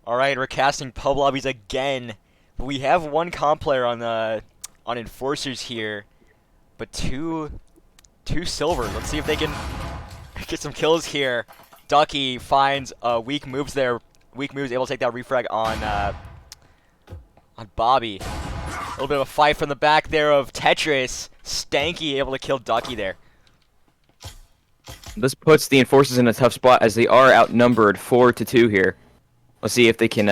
All right, we're casting pub lobbies again. But we have one comp player on enforcers here, but two silver. Let's see if they can get some kills here. Ducky finds weak moves there. Weak moves able to take that refrag on Bobby. A little bit of a fight from the back there of Tetris. Stanky able to kill Ducky there. This puts the Enforcers in a tough spot as they are outnumbered 4-2 here. Let's see if they can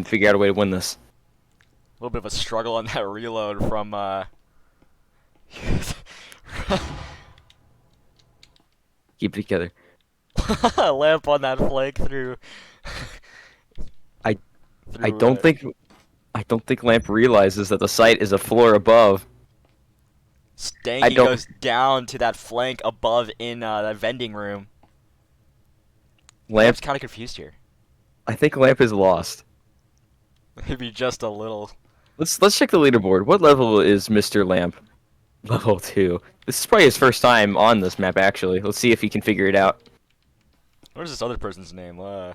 figure out a way to win this. A little bit of a struggle on that reload from Keep it together. Lamp on that flank through. I I through. don't think Lamp realizes that the site is a floor above. I Stanky don't goes down to that flank above in that vending room. Lamp Lamp's kind of confused here. I think Lamp is lost. Maybe just a little. Let's check the leaderboard. What level is Mr. Lamp? Level 2. This is probably his first time on this map actually. Let's see if he can figure it out. What is this other person's name? I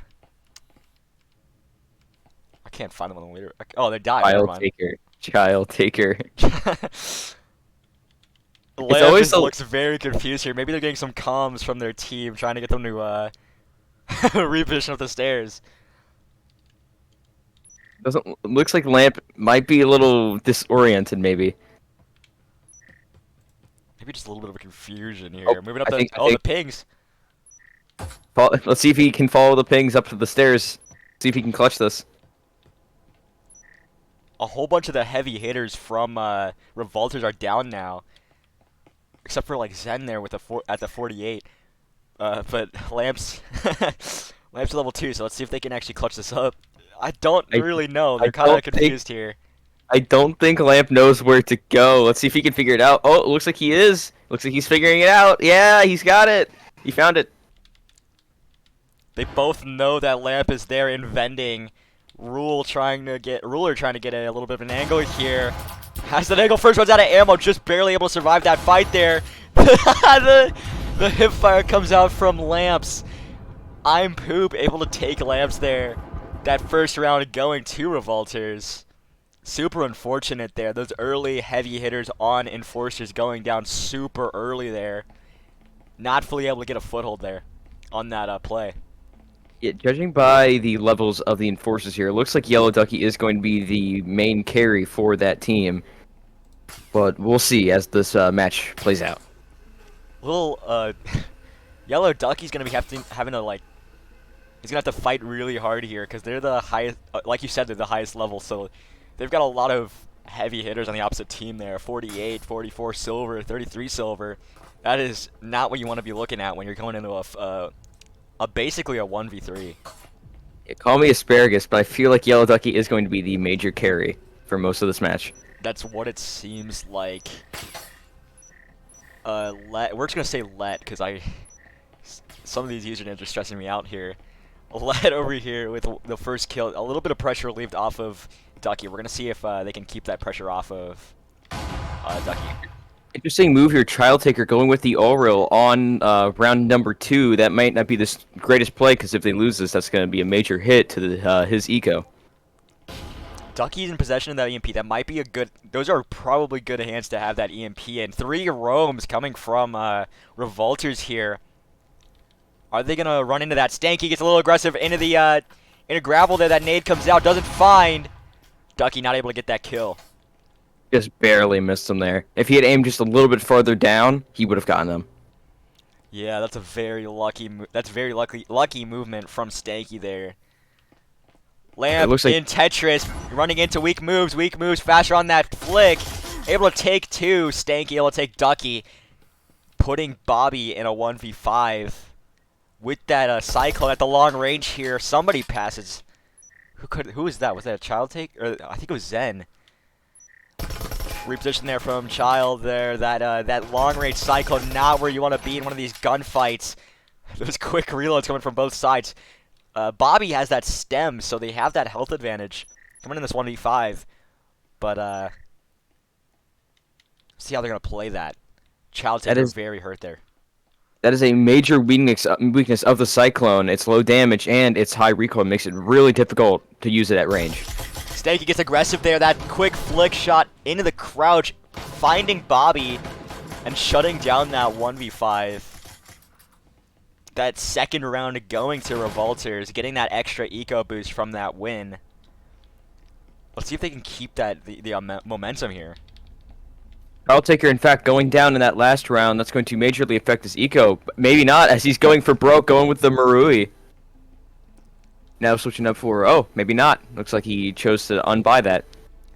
can't find them on the leader. Oh, they died. Never Child mind. taker. Child taker. It's Lamp always just a looks very confused here. Maybe they're getting some comms from their team, trying to get them to reposition up the stairs. doesn't looks like Lamp might be a little disoriented maybe. Maybe just a little bit of a confusion Oh, here. Moving up I the think I the think pings. let's see if he can follow the pings up to the stairs. See if he can clutch this. A whole bunch of the heavy hitters from Revolters are down now, except for like Zen there with at the 48. But Lamps Lamps level 2, so let's see if they can actually clutch this up. I don't I really know. I They're kind of don't think confused here. I don't think Lamp knows where to go. Let's see if he can figure it out. Oh, it looks like he is. Looks like he's figuring it out. Yeah, he's got it. He found it. They both know that Lamp is there in vending. Ruler trying to get a little bit of an angle here. Has that angle first, runs out of ammo, just barely able to survive that fight there. the hip fire comes out from Lamps. I'm Poop able to take Lamps there. That first round going to Revolters. Super unfortunate there. Those early heavy hitters on Enforcers going down super early there. Not fully able to get a foothold there on that play. Yeah, judging by the levels of the enforcers here, it looks like Yellow Ducky is going to be the main carry for that team. But we'll see as this match plays out. Little Yellow Ducky's gonna be having to like. He's gonna have to fight really hard here because they're the highest. Like you said, they're the highest level, so they've got a lot of heavy hitters on the opposite team there. 48, 44 silver, 33 silver. That is not what you want to be looking at when you're going into a basically a 1v3. Yeah, call me asparagus, but I feel like Yellow Ducky is going to be the major carry for most of this match. That's what it seems like. We're just gonna say let because some of these usernames are stressing me out here. Let over here with the first kill. A little bit of pressure relieved off of Ducky. We're gonna see if they can keep that pressure off of Ducky. Interesting move here, Child Taker going with the Oriole on round number 2. That might not be the greatest play because if they lose this, that's going to be a major hit to his eco. Ducky's in possession of that EMP. That might be a good. Those are probably good hands to have that EMP in. 3 roams coming from Revolters here. Are they gonna run into that? Stanky gets a little aggressive into gravel there. That nade comes out, doesn't find. Ducky not able to get that kill. Just barely missed him there. If he had aimed just a little bit farther down, he would have gotten them. Yeah, that's a very lucky. That's very lucky movement from Stanky there. Lamp looks like in Tetris, running into weak moves, faster on that flick. Able to take 2, Stanky able to take Ducky. Putting Bobby in a 1v5. With that Cyclone at the long range here, somebody passes. Who was that? Was that a Child Take? Or I think it was Zen. Reposition there from Child there. That long range Cyclone, not where you want to be in one of these gunfights. Those quick reloads coming from both sides. Bobby has that stem, so they have that health advantage coming in this 1v5. But see how they're gonna play that. Child Taker very hurt there. That is a major weakness of the Cyclone. It's low damage and its high recoil makes it really difficult to use it at range. Stanky gets aggressive there. That quick flick shot into the crouch, finding Bobby and shutting down that 1v5. That second round going to Revolters, getting that extra eco boost from that win. Let's see if they can keep that the momentum here. Taker, in fact, going down in that last round, that's going to majorly affect his eco. But maybe not, as he's going for broke, going with the Marui. Now switching up for, oh, maybe not. Looks like he chose to unbuy that.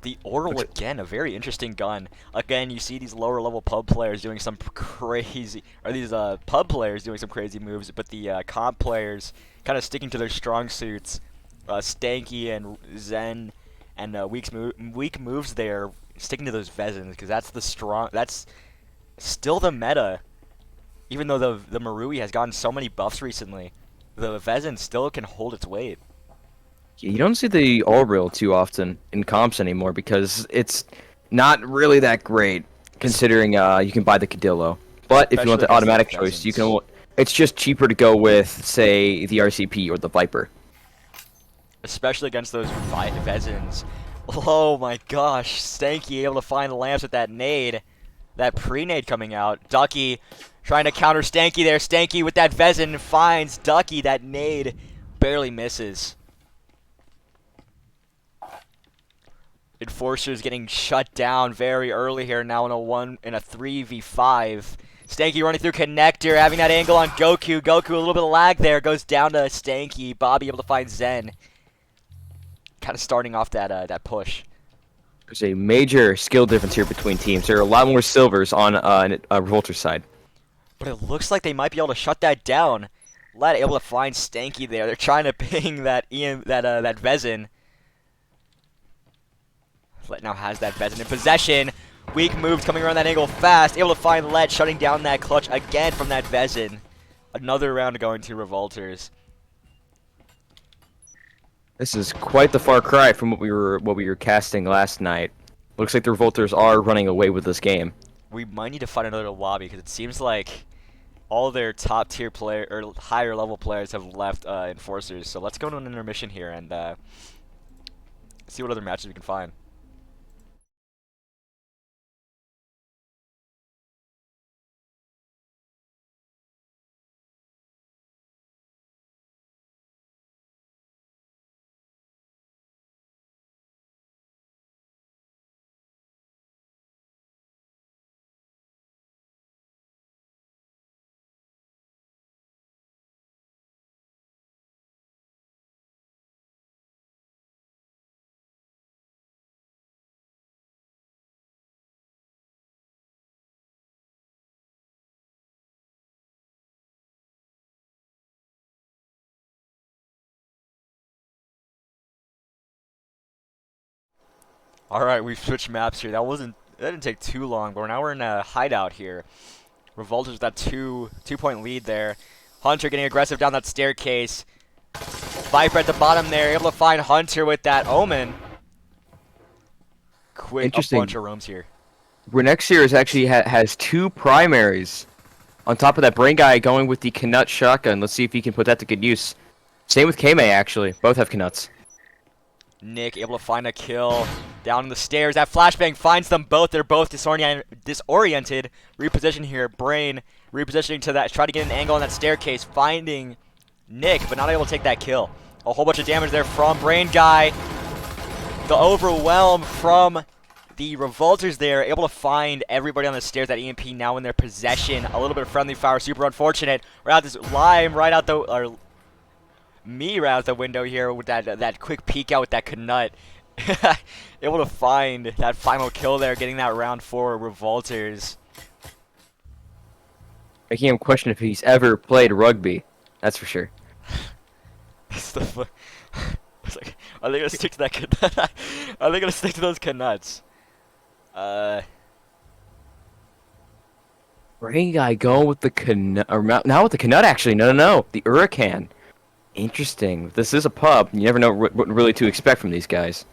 The Oral again, a very interesting gun. Again, you see these lower level pub players doing some crazy, or these pub players doing some crazy moves, but the comp players kind of sticking to their strong suits. Stanky and Zen and weak moves there, sticking to those Vezins, because that's still the meta. Even though the Marui has gotten so many buffs recently, the Vezin still can hold its weight. You don't see the All-Real too often in comps anymore because it's not really that great, considering you can buy the Cadillo. But if you want the automatic choice, you can. It's just cheaper to go with, say, the RCP or the Viper. Especially against those Vezins. Oh my gosh, Stanky able to find the lamps with that nade. That pre-nade coming out. Ducky trying to counter Stanky there. Stanky with that Vezin finds Ducky. That nade barely misses. Enforcer's getting shut down very early here now in a 3v5. Stanky running through connector, having that angle on Goku. Goku a little bit of lag there, goes down to Stanky. Bobby able to find Zen. Kind of starting off that push. There's a major skill difference here between teams. There are a lot more silvers on Revolter's side. But it looks like they might be able to shut that down. Lad able to find Stanky there. They're trying to ping that that Vezin. Let now has that Vezin in possession. Weak moves coming around that angle fast. Able to find Let, shutting down that clutch again from that Vezin. Another round going to Revolters. This is quite the far cry from what we were casting last night. Looks like the Revolters are running away with this game. We might need to find another lobby because it seems like all their top tier player or higher level players have left Enforcers. So let's go to an intermission here and see what other matches we can find. Alright, we've switched maps here. That didn't take too long, but now we're in a hideout here. Revolters with that two-point lead there. Hunter getting aggressive down that staircase. Viper at the bottom there, able to find Hunter with that Omen. Quick, a bunch of roams here. Renexir is actually has two primaries. On top of that, Brain Guy going with the Knut shotgun. Let's see if he can put that to good use. Same with K-May, actually. Both have Knuts. Nick able to find a kill down the stairs. That flashbang finds them both. They're both disoriented. Reposition here. Brain repositioning to that. Try to get an angle on that staircase. Finding Nick, but not able to take that kill. A whole bunch of damage there from Brain Guy. The overwhelm from the Revolters there. Able to find everybody on the stairs. That EMP now in their possession. A little bit of friendly fire. Super unfortunate. Right out this lime. Right out the... right out the window here with that quick peek out with that Knut. Able to find that final kill there, getting that round for Revolters. Making him question if he's ever played rugby. That's for sure. Like, are they gonna stick to that Knut? Are they gonna stick to those Knuts? Brain Guy going with the Knut. Or now with the Knut, actually. No. The Hurricane. Interesting. This is a pub. You never know what really to expect from these guys.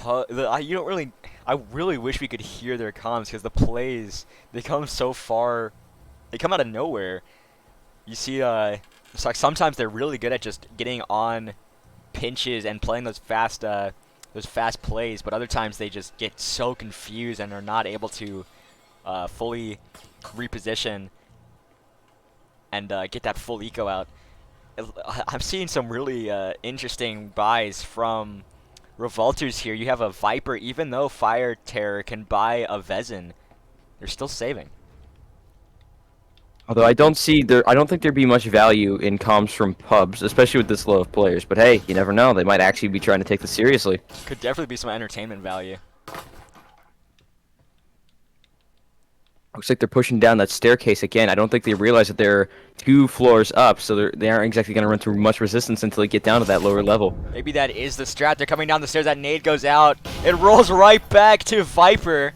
You don't really. I really wish we could hear their comms because the plays they come so far They come out of nowhere. You see, it's like sometimes they're really good at just getting on pinches and playing those fast plays, but other times they just get so confused and are not able to fully reposition and get that full eco out. I'm seeing some really interesting buys from Revolters here. You have a Viper, even though Fire Terror can buy a Vezin, they're still saving. Although I don't think there'd be much value in comms from pubs, especially with this low of players. But hey, you never know. They might actually be trying to take this seriously. Could definitely be some entertainment value. Looks like they're pushing down that staircase again. I don't think they realize that they're 2 floors up, so they aren't exactly going to run through much resistance until they get down to that lower level. Maybe that is the strat. They're coming down the stairs. That nade goes out. It rolls right back to Viper.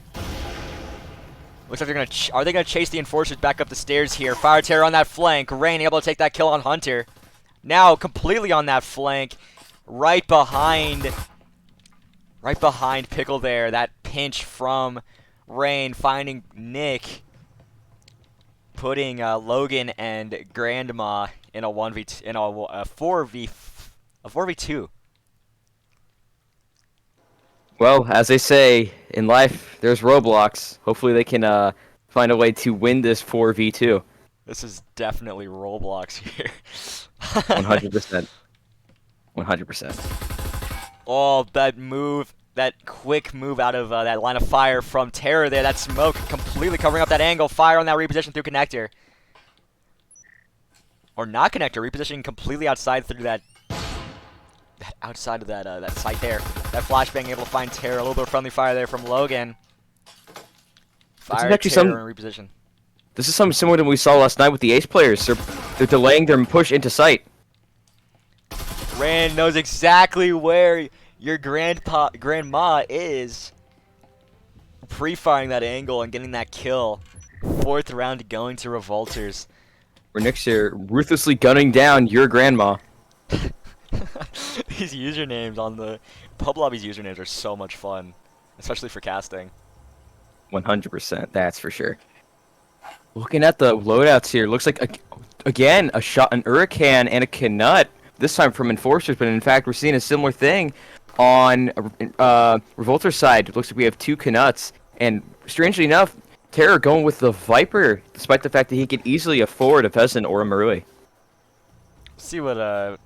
Looks like they're are they gonna chase the enforcers back up the stairs here? Fire Terror on that flank. Rain able to take that kill on Hunter. Now completely on that flank, right behind Pickle there. That pinch from Rain finding Nick, putting Logan and Grandma in a 1v2 in a 4v2. Well, as they say in life, there's roadblocks. Hopefully they can find a way to win this 4v2. This is definitely Roblox here. 100%. 100%. Oh, that move, that quick move out of that line of fire from Terror there. That smoke completely covering up that angle. Fire on that reposition through connector. Or not connector, repositioning completely outside through that outside of that site there. That flashbang able to find Terror. A little bit of friendly fire there from Logan. Fire Terror in reposition. This is something similar to what we saw last night with the Ace players. They're delaying their push into sight. Rand knows exactly where your grandma is. Pre-firing that angle and getting that kill. 4th round going to Revolters. We're next year ruthlessly gunning down your grandma. These usernames on the Pub Lobbies usernames are so much fun, especially for casting. 100%, that's for sure. Looking at the loadouts here, looks like again a shot, an Hurricane and a Knut. This time from Enforcers, but in fact we're seeing a similar thing on Revolter's side. It looks like we have 2 Knuts, and strangely enough, Terror going with the Viper, despite the fact that he could easily afford a Pheasant or a Marui. See what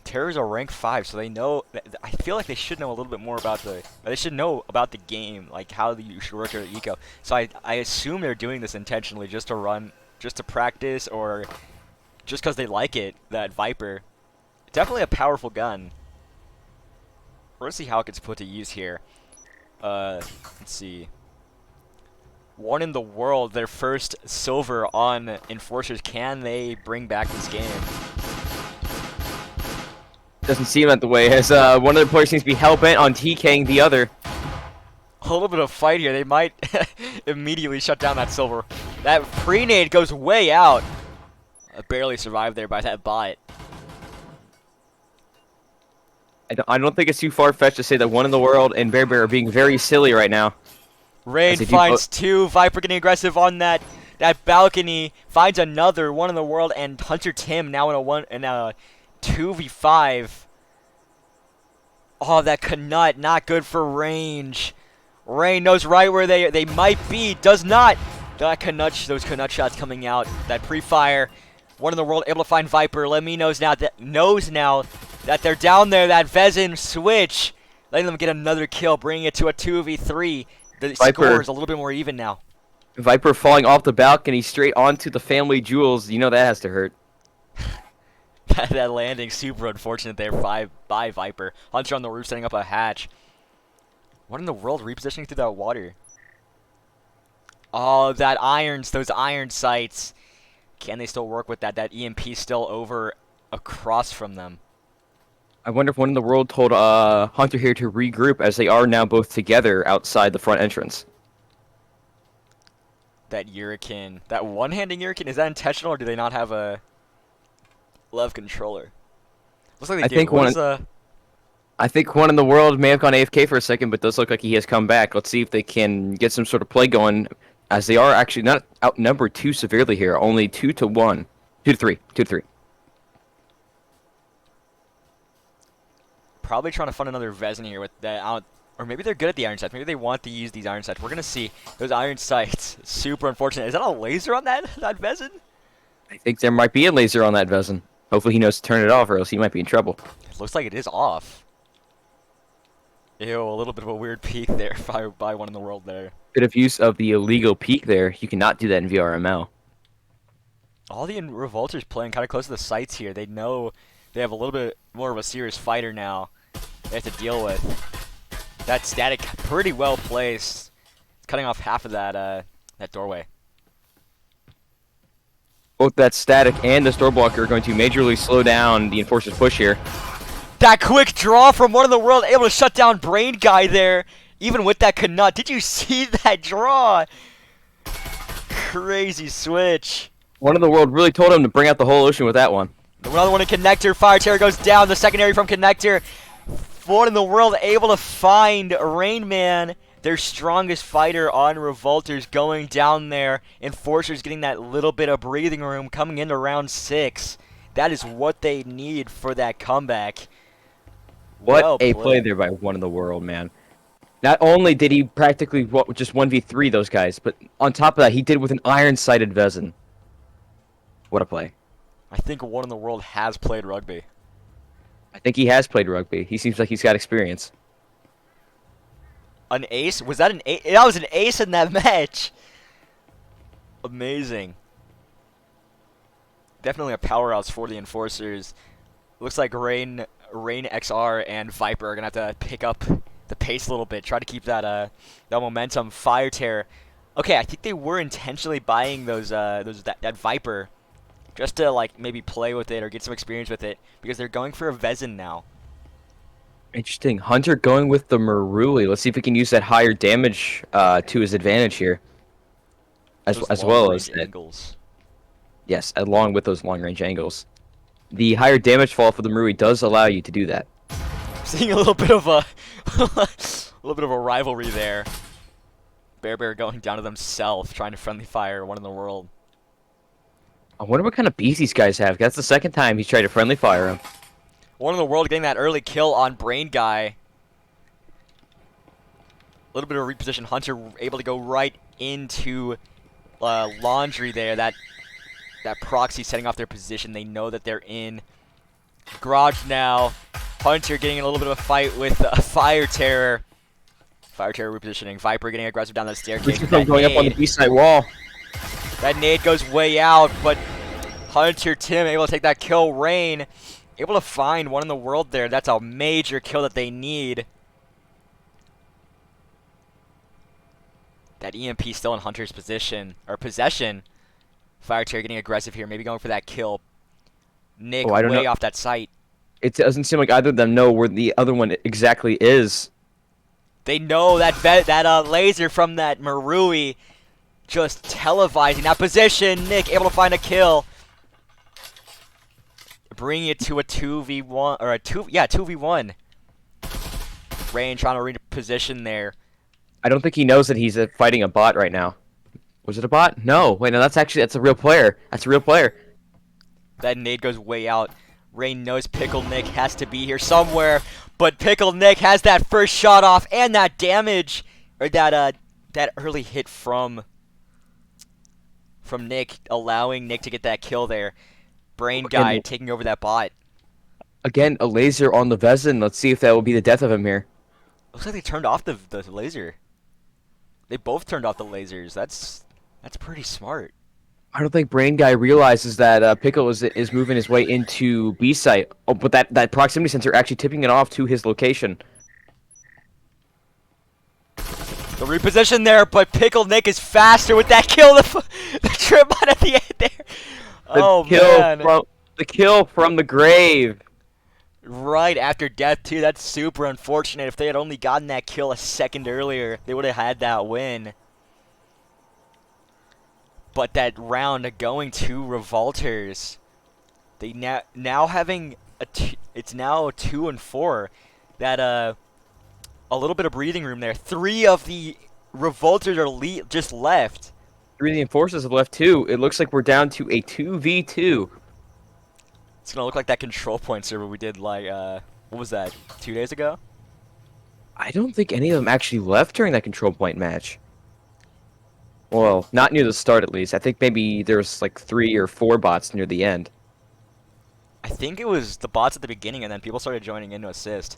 Terror's a rank 5, so they know. I feel like they should know a little bit more about they should know about the game, like how you should work your eco. So I assume they're doing this intentionally, just to practice, or just because they like it. That Viper, definitely a powerful gun. Let's see how it gets put to use here. Let's see. 1 in the world, their first silver on Enforcers. Can they bring back this game? Doesn't seem that the way, as one of the players seems to be hell-bent on TKing the other. A little bit of fight here. They might immediately shut down that silver. That pre-nade goes way out. Barely survived there by that bot. I don't think it's too far-fetched to say that 1 in the world and Bear Bear are being very silly right now. Rain finds 2. Viper getting aggressive on that balcony. Finds another 1 in the world, and Hunter Tim now in a 2v5. Oh, that Knut, not good for range. Rain knows right where they might be. Does not. Those Knut shots coming out. That pre-fire. 1 in the world able to find Viper. Lemmy knows now that they're down there. That Vezin switch, letting them get another kill, bringing it to a 2v3. The score is a little bit more even now. Viper falling off the balcony straight onto the family jewels. You know that has to hurt. That landing super unfortunate there by Viper. Hunter on the roof setting up a hatch. What in the world, repositioning through that water? Oh, those iron sights. Can they still work with that? That EMP still over across from them. I wonder if 1 in the world told Hunter here to regroup, as they are now both together outside the front entrance. That Hurricane, that one-handing Hurricane, is that intentional, or do they not have a left controller? Looks like they do. I think 1 in the world may have gone AFK for a second, but does look like he has come back. Let's see if they can get some sort of play going. as they are actually not outnumbered too severely here, only 2-1, 2-3, 2-3. Probably trying to find another Vezin here with that out. Or maybe they're good at the iron sights. Maybe they want to use these iron sights. We're going to see those iron sights. Super unfortunate. Is that a laser on that Vezin? I think there might be a laser on that Vezin. Hopefully he knows to turn it off or else he might be in trouble. It looks like it is off. Ew, a little bit of a weird peek there by one in the world there. Bit of use of the illegal peek there. You cannot do that in VRML. All the Revolters playing kind of close to the sights here. They know they have a little bit more of a serious fighter now they have to deal with. That static pretty well placed. It's cutting off half of that doorway. Both that static and the store blocker are going to majorly slow down the Enforcer's push here. That quick draw from One in the World, able to shut down Brain Guy there, even with that Knut. Did you see that draw? Crazy switch. One in the World really told him to bring out the whole ocean with that one. Another one in Connector. Fire Terror goes down. The secondary from Connector. One in the World able to find Rain Man, their strongest fighter on Revolters, going down there. Enforcers getting that little bit of breathing room coming into round 6. That is what they need for that comeback. What Well a played. play there by One in the World, man. Not only did he practically just 1v3 those guys, but on top of that, he did with an iron-sighted Vezin. What a play. I think One in the World has played rugby. I think he has played rugby. He seems like he's got experience. An ace? Was that an ace? That was an ace in that match. Amazing. Definitely a powerhouse for the Enforcers. Looks like Rain XR and Viper are gonna have to pick up the pace a little bit, try to keep that momentum. Fire Terror. Okay, I think they were intentionally buying that Viper just to like maybe play with it or get some experience with it because they're going for a Vezin now. Interesting. Hunter going with the Marui. Let's see if he can use that higher damage to his advantage here. As well as that. Angles. Yes, along with those long-range angles. The higher damage fall for the Marui does allow you to do that. Seeing a little bit of a rivalry there. Bear going down to themselves, trying to friendly fire One in the World. I wonder what kind of beats these guys have. That's the second time he's tried to friendly fire him. One in the World getting that early kill on Brain Guy. A little bit of reposition. Hunter able to go right into Laundry there. That proxy setting off their position. They know that they're in garage now. Hunter getting in a little bit of a fight with Fire Terror. Fire Terror repositioning. Viper getting aggressive down the staircase. Going up on the B-side wall. That nade goes way out, but Hunter Tim able to take that kill. Rain able to find One in the World there. That's a major kill that they need. That EMP still in Hunter's possession. Fire Terror getting aggressive here, maybe going for that kill. Nick way off that site. It doesn't seem like either of them know where the other one exactly is. They know that laser from that Marui just televising that position. Nick able to find a kill. Bringing it to a 2v1 or a 2v1. Rain trying to reposition there. I don't think he knows that he's fighting a bot right now. Was it a bot? No. Wait, no, that's a real player. That's a real player. That nade goes way out. Rain knows Pickle Nick has to be here somewhere, but Pickle Nick has that first shot off and that damage, or that early hit from Nick, allowing Nick to get that kill there. Brain Guy taking over that bot. Again, a laser on the Vezin. Let's see if that will be the death of him here. Looks like they turned off the laser. They both turned off the lasers. That's pretty smart. I don't think Brain Guy realizes that Pickle is moving his way into B site. Oh, but that proximity sensor actually tipping it off to his location. The reposition there, but Pickle Nick is faster with that kill. The trip out at the end there. The kill from the grave. Right after death, too. That's super unfortunate. If they had only gotten that kill a second earlier, they would have had that win. But that round going to Revolters. They now having it's now 2-4. That a little bit of breathing room there. 3 of the Revolters are just left. Three of the enforcers have left too. It looks like we're down to a 2v2. It's gonna look like that control point server we did like what was that? 2 days ago? I don't think any of them actually left during that control point match. Well, not near the start at least. I think maybe there was like 3 or 4 bots near the end. I think it was the bots at the beginning, and then people started joining in to assist.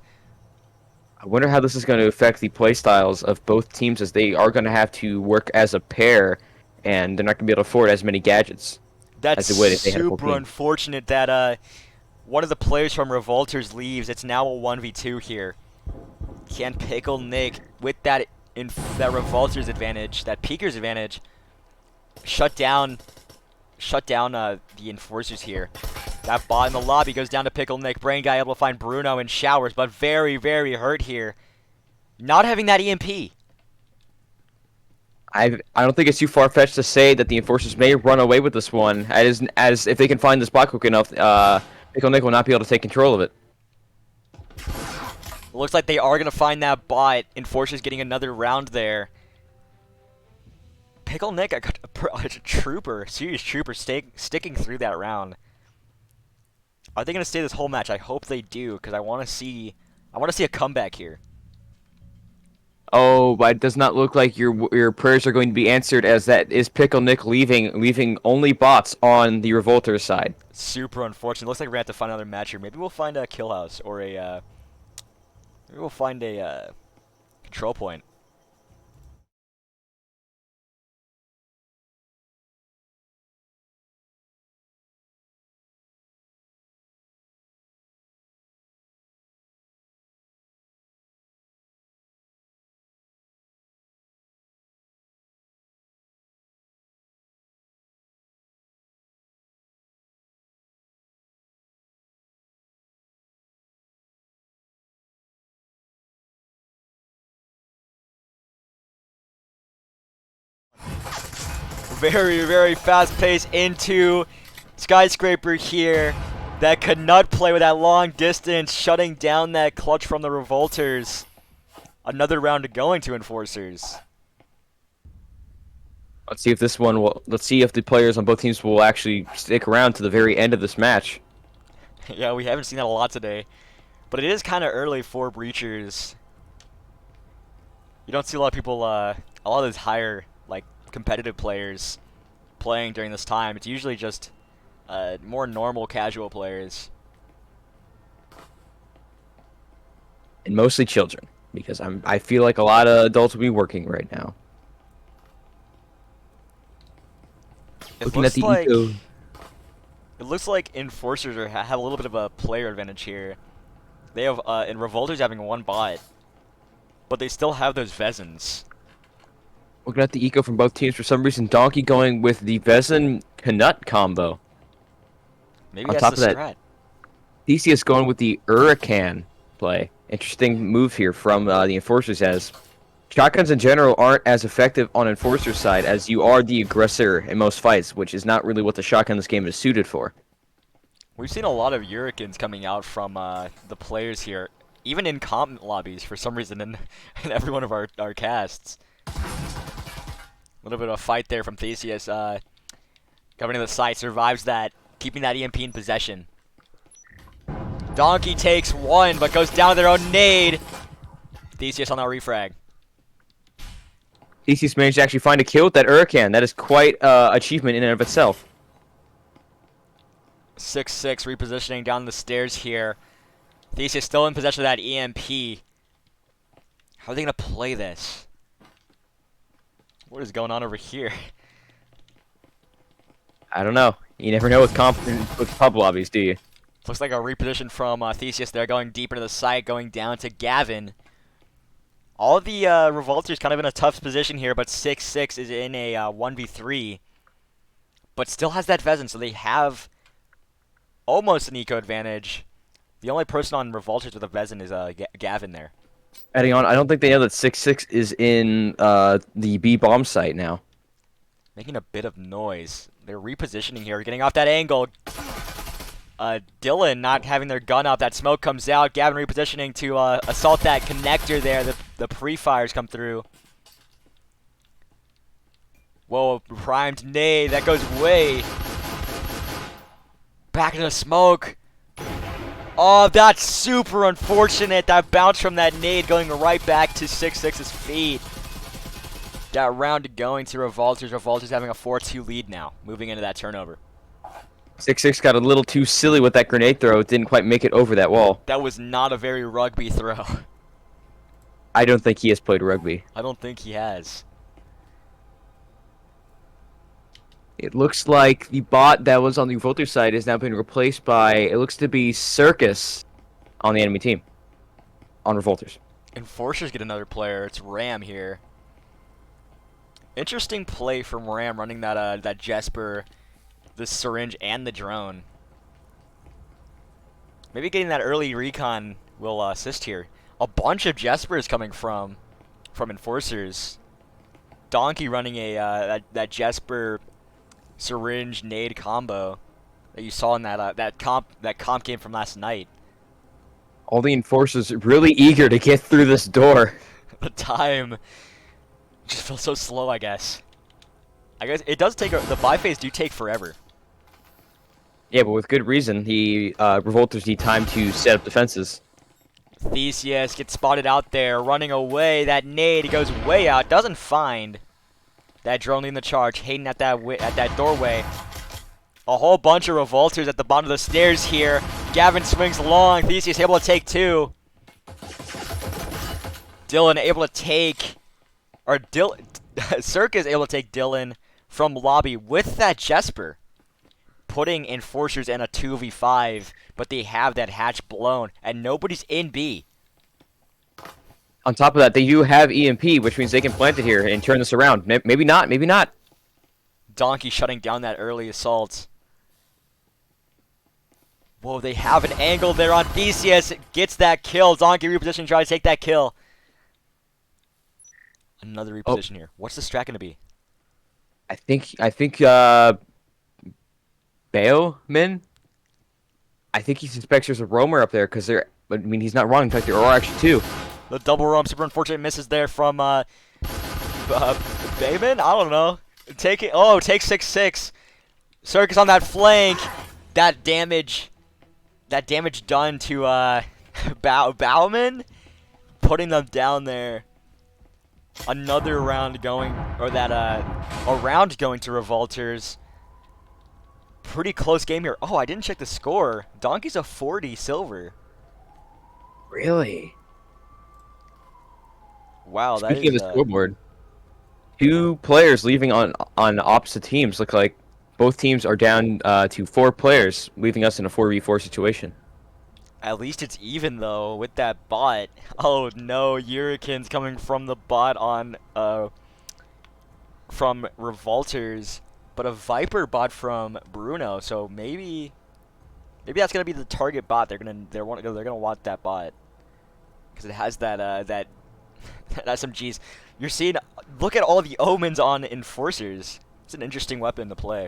I wonder how this is going to affect the playstyles of both teams, as they are going to have to work as a pair, and they're not going to be able to afford as many gadgets That's as they would if they had a full super team. unfortunate that one of the players from Revolters leaves. It's now a 1v2 here. Can Pickle Nick, with that that Revolters advantage, that Peeker's advantage, shut down the Enforcers here. That bot in the lobby goes down to Pickle Nick. Brain Guy able to find Bruno in showers, but very, very hurt here. Not having that EMP. I don't think it's too far-fetched to say that the Enforcers may run away with this one, as if they can find this bot quick enough, Pickle Nick will not be able to take control of it. Looks like they are going to find that bot. Enforcers getting another round there. Pickle Nick, a trooper, serious trooper, sticking through that round. Are they going to stay this whole match? I hope they do, because I want to see a comeback here. Oh, but it does not look like your prayers are going to be answered, as that is Pickle Nick leaving only bots on the Revolters side. Super unfortunate. Looks like we're going to have to find another match here. Maybe we'll find a kill house or maybe we'll find a control point. Very, very fast pace into Skyscraper here. That could not play with that long distance, shutting down that clutch from the Revolters. Another round to go into Enforcers. Let's see if this one will. Let's see if the players on both teams will actually stick around to the very end of this match. Yeah, we haven't seen that a lot today, but it is kind of early for Breachers. You don't see a lot of people, a lot of those higher, like, competitive players playing during this time. It's usually just more normal, casual players. And mostly children, because I feel like a lot of adults will be working right now. Looking at the eco. It looks like Enforcers have a little bit of a player advantage here. They have and Revolters having one bot, but they still have those Vezins. Looking at the eco from both teams, for some reason, Donkey going with the Vezin Canut combo. Maybe On that's top the of that, strat. Theseus going with the Hurricane play. Interesting move here from the Enforcers, as shotguns in general aren't as effective on Enforcer's side, as you are the aggressor in most fights, which is not really what the shotgun in this game is suited for. We've seen a lot of Hurricanes coming out from the players here, even in comp lobbies for some reason in every one of our casts. A little bit of a fight there from Theseus. Coming to the site, survives that, keeping that EMP in possession. Donkey takes one, but goes down to their own nade. Theseus on that refrag. Theseus managed to actually find a kill with that Hurricane. That is quite achievement in and of itself. 6-6 repositioning down the stairs here. Theseus still in possession of that EMP. How are they going to play this? What is going on over here? I don't know. You never know with pub lobbies, do you? Looks like a reposition from Theseus there, going deep into the site, going down to Gavin. All the Revolters kind of in a tough position here, but 6-6 is in a 1v3. But still has that Vezin, so they have almost an eco advantage. The only person on Revolters with a Vezin is Gavin there. Adding on, I don't think they know that 6-6 is in the B bomb site now. Making a bit of noise. They're repositioning here, getting off that angle. Dylan not having their gun up. That smoke comes out. Gavin repositioning to assault that connector there. The pre-fires come through. Whoa, primed nade. That goes way back into the smoke. Oh, that's super unfortunate. That bounce from that nade going right back to 6-6's feet. That round going to Revolters. Revolters having a 4-2 lead now, moving into that turnover. 6-6 got a little too silly with that grenade throw. It didn't quite make it over that wall. That was not a very rugby throw. I don't think he has played rugby. I don't think he has. It looks like the bot that was on the Revolter side is now being replaced by, it looks to be Circus on the enemy team. On Revolters. Enforcers get another player. It's Ram here. Interesting play from Ram running that Jesper, the syringe, and the drone. Maybe getting that early recon will assist here. A bunch of Jespers coming from Enforcers. Donkey running a that Jesper syringe nade combo that you saw in that comp game from last night. All the Enforcers really eager to get through this door. The time just feels so slow, I guess. I guess it does take the buy phase do take forever. Yeah, but with good reason. The Revolters need time to set up defenses. Theseus gets spotted out there, running away. That nade goes way out, doesn't find that drone leading the charge. Hayden at that doorway. A whole bunch of Revolters at the bottom of the stairs here. Gavin swings long. Theseus able to take two. Dylan able to take, Circus able to take Dylan from lobby with that Jesper, putting Enforcers in a 2v5, but they have that hatch blown, and nobody's in B. On top of that, they do have EMP, which means they can plant it here and turn this around. Maybe not, maybe not. Donkey shutting down that early assault. Whoa, they have an angle there on Theseus. Gets that kill. Donkey reposition, try to take that kill. Another reposition here. What's the strat gonna be? I think Baomin? I think he suspects there's a roamer up there because I mean, he's not wrong. In fact, there are actually two. The double roam, super unfortunate misses there from Bayman? I don't know. Take it. Oh, take 6-6. Circus on that flank. That damage done to Bauman, putting them down there. Another round going, or that a round going to Revolters. Pretty close game here. Oh, I didn't check the score. Donkey's a 40 silver. Really? Wow, that Speaking is of the scoreboard, two players leaving on opposite teams. Look like both teams are down to 4 players, leaving us in a 4v4 situation. At least it's even though with that bot. Oh no, Hurricanes coming from the bot on from Revolters, but a Viper bot from Bruno. So maybe that's gonna be the target bot. They're gonna want that bot because it has that SMGs. You're seeing. Look at all the omens on Enforcers. It's an interesting weapon to play.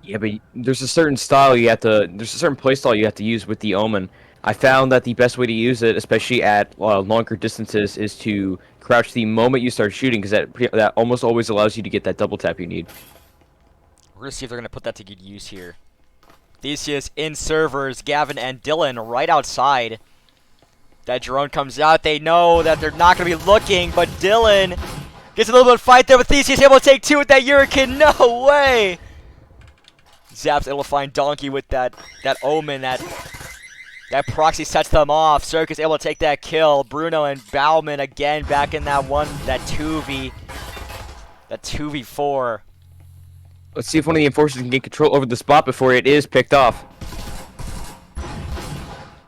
Yeah, but there's a certain style there's a certain playstyle you have to use with the Omen. I found that the best way to use it, especially at longer distances, is to crouch the moment you start shooting, because that almost always allows you to get that double tap you need. We're gonna see if they're gonna put that to good use here. Theseus in servers, Gavin and Dylan right outside. That drone comes out. They know that they're not gonna be looking, but Dylan gets a little bit of fight there with Theseus, able to take two with that Hurricane. No way! Zap's able to find Donkey with that Omen, that proxy sets them off. Circus able to take that kill. Bruno and Bauman again back in that 2v4. Let's see if one of the Enforcers can get control over the spot before it is picked off.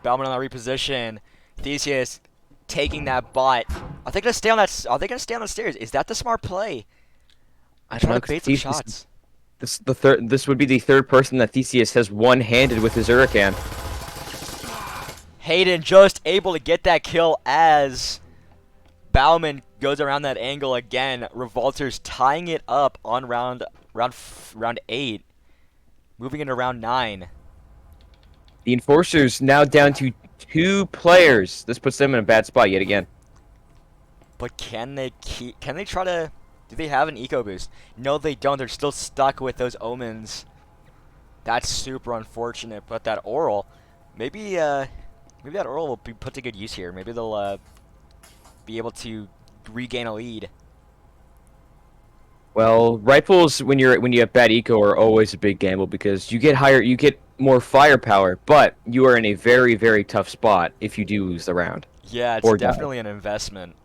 Bauman on that reposition. Theseus taking that bot. Are they gonna stay on that? Are they gonna stay on the stairs? Is that the smart play? I don't know. To bait some shots. This would be the third person that Theseus has one-handed with his Hurricane. Hayden just able to get that kill as Bauman goes around that angle again. Revolters tying it up on round 8, moving into round 9. The Enforcers now down to 2 players. This puts them in a bad spot yet again. But can they try to Do they have an eco boost? No, they don't. They're still stuck with those omens. That's super unfortunate. But that oral, maybe maybe that oral will be put to good use here. Maybe they'll be able to regain a lead. Well, rifles when you have bad eco are always a big gamble because you get more firepower, but you are in a very very tough spot if you do lose the round Yeah, it's or die. definitely an investment.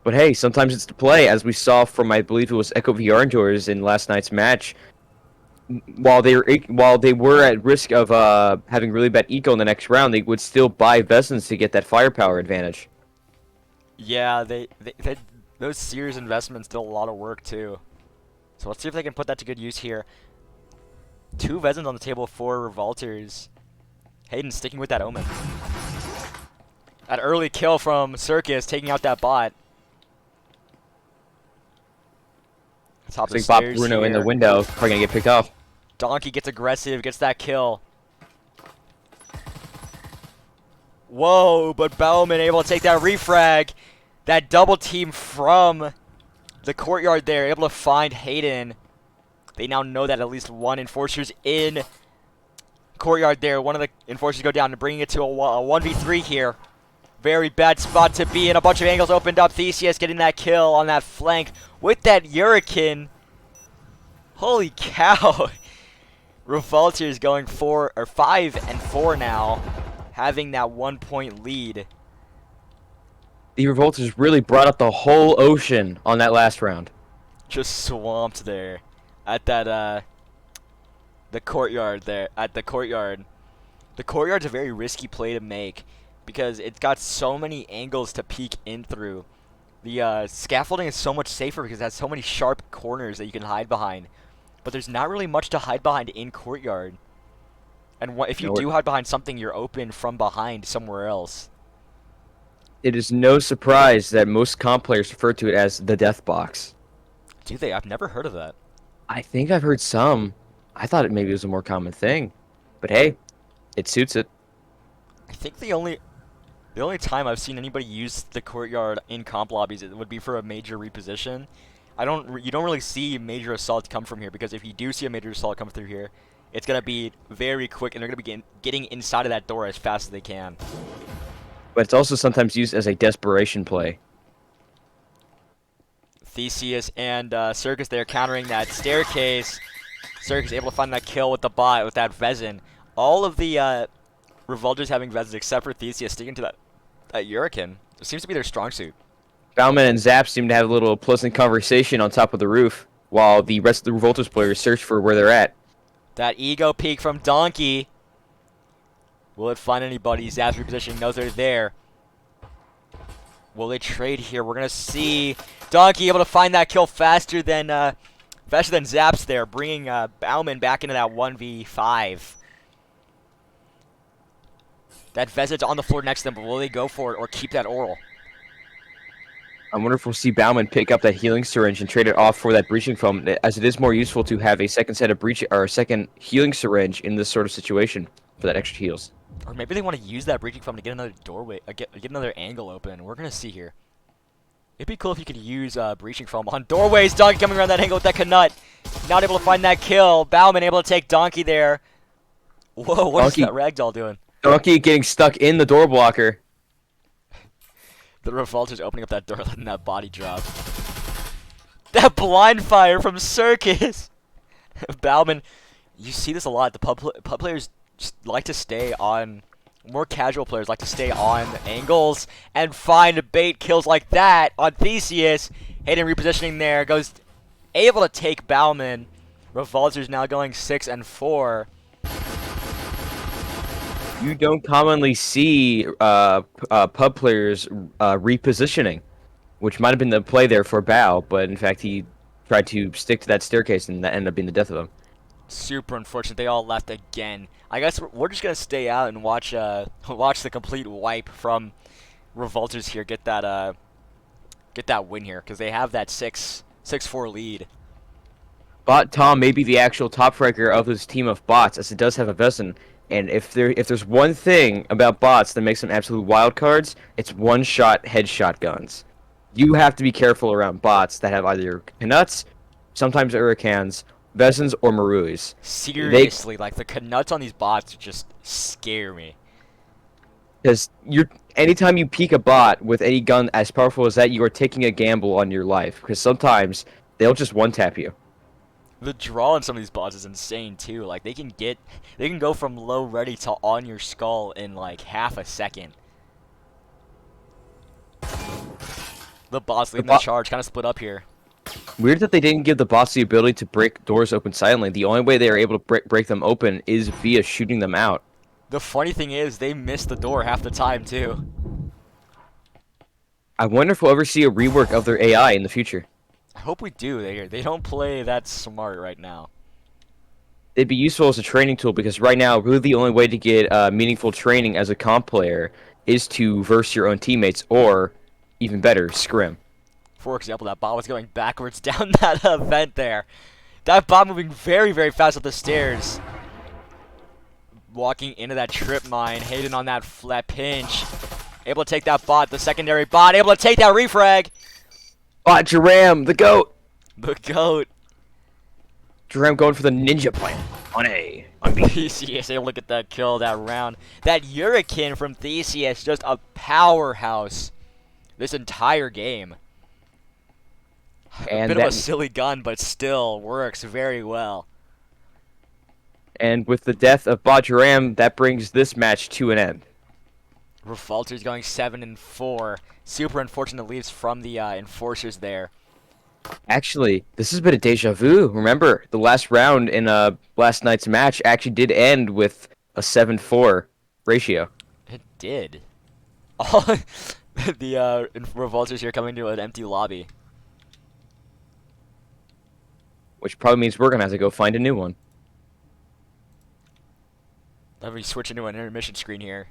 But hey, sometimes it's the play, as we saw from I believe it was Echo VR Endures in last night's match. While they were at risk of having really bad eco in the next round, they would still buy Vesins to get that firepower advantage. Yeah, they those Sears investments did a lot of work too. So let's see if they can put that to good use here. 2 Vesins on the table for Revolters. Hayden sticking with that omen. That early kill from Circus, taking out that bot. Top of the So Bob stairs Bruno in the here. window, probably gonna get picked off. Donkey gets aggressive, gets that kill. Whoa, but Bowman able to take that refrag. That double team from the courtyard there, able to find Hayden. They now know that at least one enforcer's in courtyard there. One of the enforcers go down and bringing it to a 1v3 here. Very bad spot to be in. A bunch of angles opened up. Theseus getting that kill on that flank with that Hurricane. Holy cow. Revolters going 5-4 now, having that 1-point lead. The Revolters really brought up the whole ocean on that last round. Just swamped there at that the courtyard there. At the courtyard. The courtyard's a very risky play to make because it's got so many angles to peek in through. The scaffolding is so much safer because it has so many sharp corners that you can hide behind. But there's not really much to hide behind in courtyard. And if you do hide behind something, you're open from behind somewhere else. It is no surprise that most comp players refer to it as the death box. Do they? I've never heard of that. I think I've heard some. I thought it maybe was a more common thing. But hey, it suits it. I think the only time I've seen anybody use the courtyard in comp lobbies it would be for a major reposition. You don't really see major assault come from here because if you do see a major assault come through here, it's gonna be very quick and they're gonna be getting inside of that door as fast as they can. But it's also sometimes used as a desperation play. Theseus and Circus there countering that staircase. Circus able to find that kill with the bot with that Vezin. All of the Revolters having Vezins except for Theseus sticking to that Hurricane. It seems to be their strong suit. Bauman and Zap seem to have a little pleasant conversation on top of the roof while the rest of the Revolters players search for where they're at. That ego peek from Donkey. Will it find anybody? Zap's repositioning knows they're there. Will they trade here? We're gonna see Donkey able to find that kill faster than Zap's there, bringing Bauman back into that 1v5. That Vezin's on the floor next to them, but will they go for it or keep that oral? I wonder if we'll see Bauman pick up that healing syringe and trade it off for that breaching foam, as it is more useful to have a second set of a second healing syringe in this sort of situation for that extra heals. Or maybe they want to use that breaching foam to get another doorway, get another angle open. We're gonna see here. It'd be cool if you could use breaching foam on doorways. Donkey coming around that angle with that Knut. Not able to find that kill. Bauman able to take Donkey there. Whoa, what is that ragdoll doing? Donkey getting stuck in the door blocker. The Revolters opening up that door, letting that body drop. That blind fire from Circus. Bauman, you see this a lot. The pub players just like to stay on. More casual players like to stay on angles and find bait kills like that on Theseus. Hayden repositioning there, goes able to take Bauman. Revolters now going 6-4. You don't commonly see pub players repositioning, which might have been the play there for Bao, but in fact he tried to stick to that staircase and that ended up being the death of him. Super unfortunate. They all left again. I guess we're just gonna stay out and watch watch the complete wipe from Revolters here. Get that win here because they have that 6-4 lead. Bot Tom may be the actual top fragger of this team of bots, as it does have a Vezin. And if there's one thing about bots that makes them absolute wild cards, it's one-shot headshot guns. You have to be careful around bots that have either Canuts, sometimes Uricans, Vezins, or Maruis. Seriously, like the Canuts on these bots just scare me. Because anytime you peek a bot with any gun as powerful as that, you are taking a gamble on your life. Because sometimes they'll just one-tap you. The draw on some of these bots is insane too. Like they can go from low ready to on your skull in like half a second. The bots leading the charge, kind of split up here. Weird that they didn't give the bots the ability to break doors open silently. The only way they are able to break them open is via shooting them out. The funny thing is, they miss the door half the time too. I wonder if we'll ever see a rework of their AI in the future. I hope we do. They don't play that smart right now. It'd be useful as a training tool because right now, really the only way to get meaningful training as a comp player is to verse your own teammates, or, even better, scrim. For example, that bot was going backwards down that vent there. That bot moving very, very fast up the stairs. Walking into that trip mine, Hayden on that flat pinch. Able to take that bot, the secondary bot, able to take that refrag. Bot Jaram, the GOAT! The GOAT. Jaram going for the ninja plan on B. Theseus able to get that kill that round. That Hurricane from Theseus, just a powerhouse this entire game. And a bit of a silly gun, but still works very well. And with the death of Bajaram, that brings this match to an end. Revolter's going 7-4. Super unfortunate leaves from the enforcers there. Actually, this has been a deja vu. Remember, the last round in last night's match actually did end with a 7-4 ratio. It did. All the Revolters here coming to an empty lobby. Which probably means we're going to have to go find a new one. Let me switch into an intermission screen here.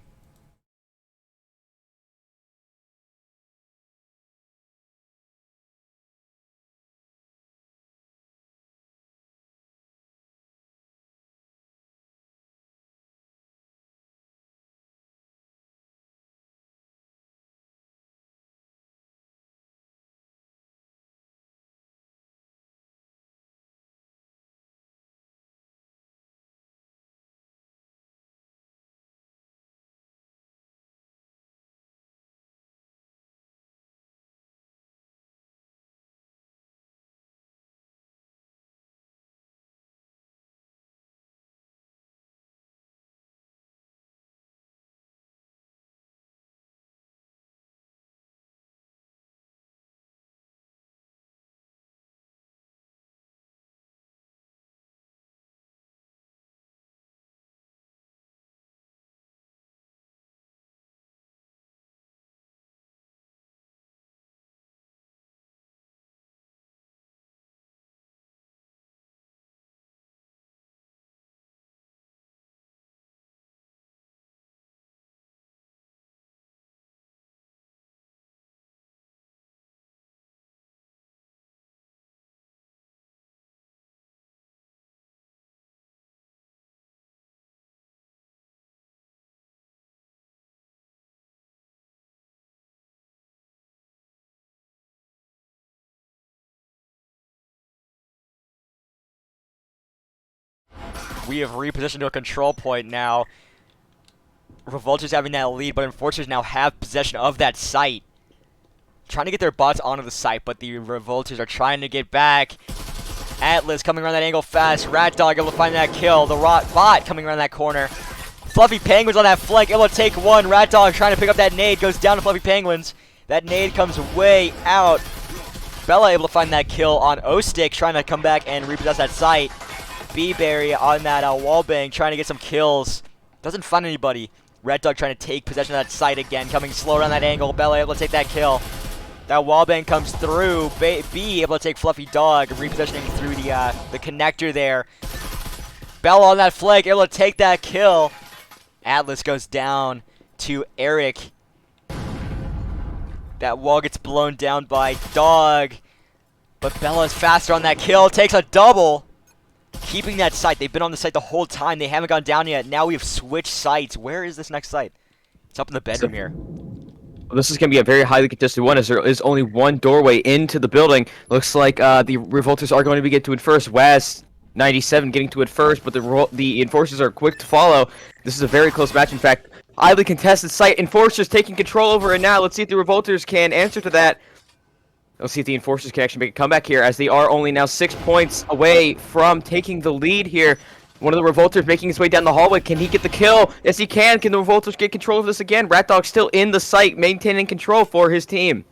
We have repositioned to a control point now. Revolters having that lead, but Enforcers now have possession of that site. Trying to get their bots onto the site, but the Revolters are trying to get back. Atlas coming around that angle fast. Rat Dog able to find that kill. The bot coming around that corner. Fluffy Penguins on that flank, able to take one. Rat Dog trying to pick up that nade, goes down to Fluffy Penguins. That nade comes way out. Bella able to find that kill on O-Stick, trying to come back and repossess that site. B-Berry on that wallbang, trying to get some kills. Doesn't find anybody. Red Dog trying to take possession of that site again, coming slow around that angle. Bella able to take that kill. That wallbang comes through. B able to take Fluffy Dog, repositioning through the connector there. Bella on that flank, able to take that kill. Atlas goes down to Eric. That wall gets blown down by Dog. But Bella is faster on that kill, takes a double. Keeping that site. They've been on the site the whole time. They haven't gone down yet. Now we have switched sites. Where is this next site? It's up in the bedroom here. This is going to be a very highly contested one, as there is only one doorway into the building. Looks like the Revolters are going to be getting to it first. Waz 97 getting to it first, but the Enforcers are quick to follow. This is a very close match, in fact. Highly contested site. Enforcers taking control over it now. Let's see if the Revolters can answer to that. Let's see if the Enforcers can actually make a comeback here, as they are only now 6 points away from taking the lead here. One of the Revolters making his way down the hallway. Can he get the kill? Yes, he can. Can the Revolters get control of this again? Rat Dog still in the site, maintaining control for his team.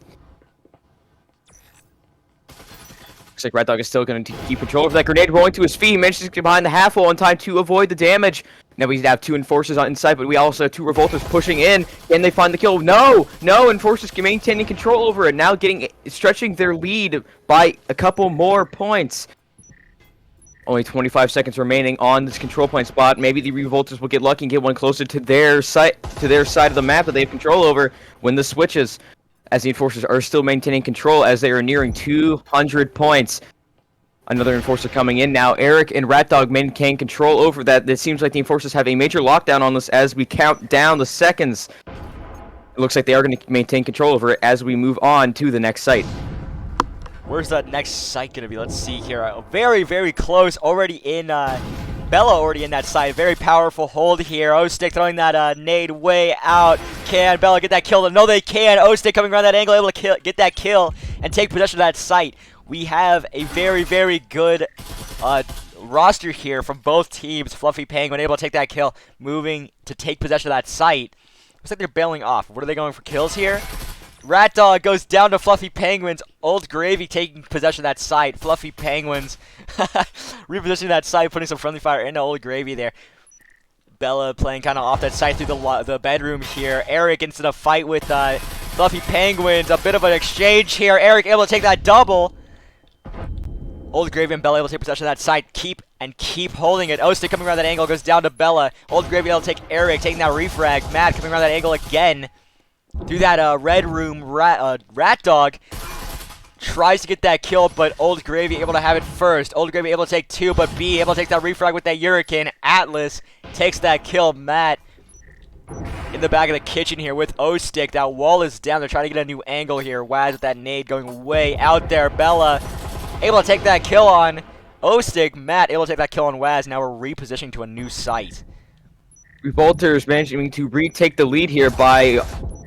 Looks like Rat Dog is still going to keep control of that grenade. Rolling to his feet. He manages to get behind the half wall in time to avoid the damage. Now we have 2 Enforcers on inside, but we also have 2 Revolters pushing in. Can they find the kill? No! No! Enforcers can maintaining control over it. Now stretching their lead by a couple more points. Only 25 seconds remaining on this control point spot. Maybe the Revolters will get lucky and get one closer to their side of the map that they have control over when this switches. As the Enforcers are still maintaining control as they are nearing 200 points. Another Enforcer coming in now. Eric and Rat Dog maintain control over that. It seems like the Enforcers have a major lockdown on this as we count down the seconds. It looks like they are going to maintain control over it as we move on to the next site. Where's that next site gonna be? Let's see here. Very, very close. Already in, Bella already in that site. Very powerful hold here. O-Stick throwing that nade way out. Can Bella get that kill? No, they can. O-Stick coming around that angle, able to get that kill and take possession of that site. We have a very, very good roster here from both teams. Fluffy Penguin able to take that kill, moving to take possession of that site. Looks like they're bailing off. What are they going for kills here? Rat Dog goes down to Fluffy Penguins. Old Gravy taking possession of that site. Fluffy Penguins repositioning that site, putting some friendly fire into Old Gravy there. Bella playing kind of off that side through the bedroom here. Eric into the fight with Fluffy Penguins. A bit of an exchange here. Eric able to take that double. Old Gravy and Bella able to take possession of that side. Keep holding it. O-Stick coming around that angle, goes down to Bella. Old Gravy able to take Eric, taking that refrag. Matt coming around that angle again. Through that red room, Rat Dog tries to get that kill, but Old Gravy able to have it first. Old Gravy able to take 2, but B able to take that refrag with that Hurricane. Atlas takes that kill. Matt in the back of the kitchen here with O-Stick. That wall is down. They're trying to get a new angle here. Waz with that nade going way out there. Bella able to take that kill on O-Stick. Matt able to take that kill on Waz. Now we're repositioning to a new site. Revolters managing to retake the lead here by